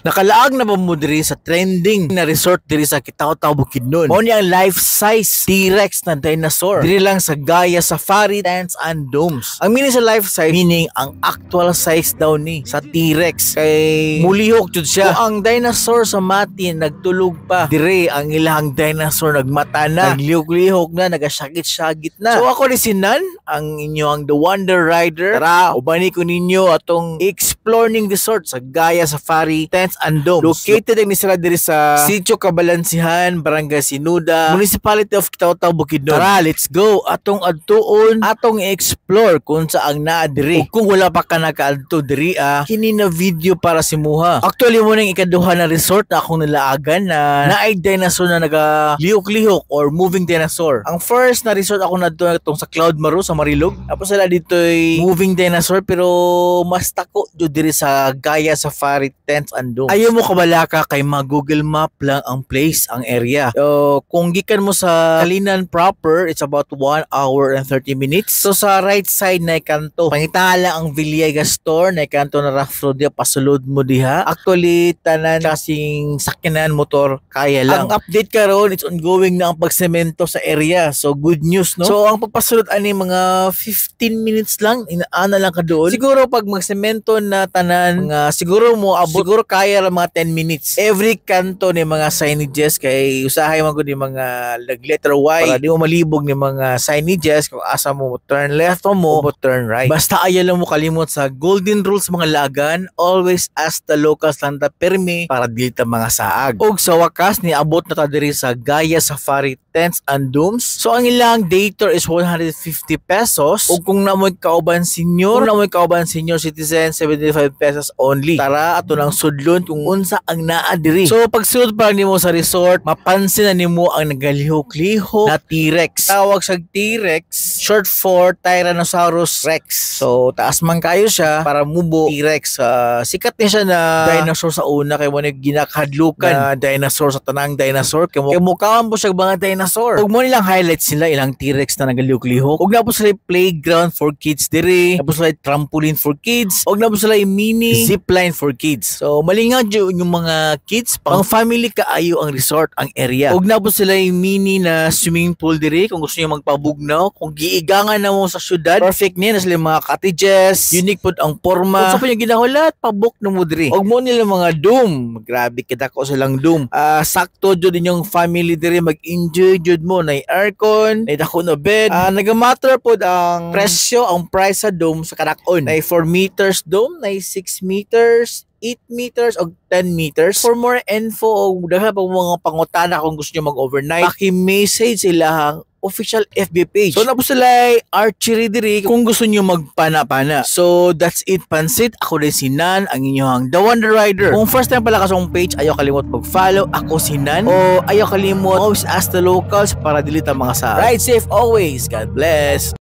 Nakalaag na ba mo diri sa trending na resort diri sa Kitaw-Taw, Bukidnon? Mao ni ang life-size T-Rex na dinosaur diri lang sa Gaia Safari Tents and Domes. Ang meaning sa life-size, meaning ang actual size daw ni sa T-Rex kay mulihok jud siya. Kung ang dinosaur sa mati nagtulog pa, diri ang ilang dinosaur nagmata na, naglihok-lihok na, nagasagit-sagit na. So ako ni Sinan, ang inyong The Wonder Rider. Tara, ubani ko ninyo atong explore ning resort sa Gaia Safari Tents and Domes. Located ang nisira diri sa Sitio Cabalansihan, Barangay Sinuda, Municipality of Kitaw-Taw, Bukidnon. Tara, let's go. Atong adtuon, atong explore kung saang naa diri. Kung wala pa ka nakaadto diri, kini na video para si Muha. Actually mo nang ikaduha na resort na akong nilaagan na naay dinosaur na nagalihok-lihok or moving dinosaur. Ang first na resort ako nadto itong sa Cloud Maru sa Marilog. Tapos sila dito'y moving dinosaur pero mas tako jud diri sa Gaia Safari Tents and Domes. Ayaw mo kabalaka kay mag-Google Map lang ang place, ang area. So, kung gikan mo sa Kalinan proper, it's about 1 hour and 30 minutes. So, sa right side na ikanto, pangitala ang Villegas Store, na ikanto na rough road diya, pasulod mo diha. Actually, tanan kasing sakyanan motor, kaya lang. Ang update karon, it's ongoing na ang pagsemento sa area. So, good news, no? So, ang pagpasulod ani mga 15 minutes lang, inaana lang ka doon. Siguro pag magsemento na tanan, siguro mo abot, siguro kaya mga 10 minutes. Every kanto ni mga signages kay usahay man gud ni mga letter Y para di mo malibog ni mga signages kung asa mo turn left mo turn right. Basta ayaw lang mo kalimot sa golden rules mga lagan, always ask the locals lang ta permi para dili ta mga saag. Og sa wakas ni abot na ta diri sa Gaia Safari Tents and Domes. So ang ilang day tour is 150 pesos. Og kung namoy kauban senior citizen, 75 pesos only. Tara ato nang sudlon kung unsa ang naa diri. So pagsulod pa nimo sa resort, mapansin na nimo ang nagalihok-lihok na T-Rex. Tawag sa T-Rex, short for Tyrannosaurus Rex. So taas man kayo siya para mubo T-Rex. Sikat ni siya na dinosaur sa una kay mo ginakadlukan na dinosaur sa tanang dinosaur. Kay mo kawan po siya mga dinosaur. Ug mo nilang highlights nila ilang T-Rex na nagalihok-lihok. Ug na po sila playground for kids diri. Tapos sila trampoline for kids. Ug na po sila mini zipline for kids. So malingaw yung mga kids, pang family kaayo ang resort, ang area. Ug na po sila yung mini na swimming pool diri kung gusto niyo magpabugnaw. Kung giigangan na mo sa syudad, perfect ni na sila mga cottages, unique pod ang porma. Kung sa yung ginahulat, pabuk na mo diri. Ug mo nila mga dome, grabe kita ko silang dome. Sakto jud din yung family diri mag-enjoy jud mo na aircon, na dako na bed. Nagamatter pod ang presyo, ang price sa dome sa kadak-on. Na 4 meters dome, na 6 meters, 8 meters o 10 meters. For more info o dahil pa mga pangutana kung gusto nyo mag-overnight, paki-message sila official FB page. So na po sila archery diri kung gusto nyo magpana-pana. So that's it pansit. Ako din si Nan, ang inyong The Wonder Rider. Kung first time pala ka sa page, ayaw kalimot mag-follow. Ako si Nan. O ayaw kalimot always ask the locals para dilita mga sa. Ride safe always. God bless.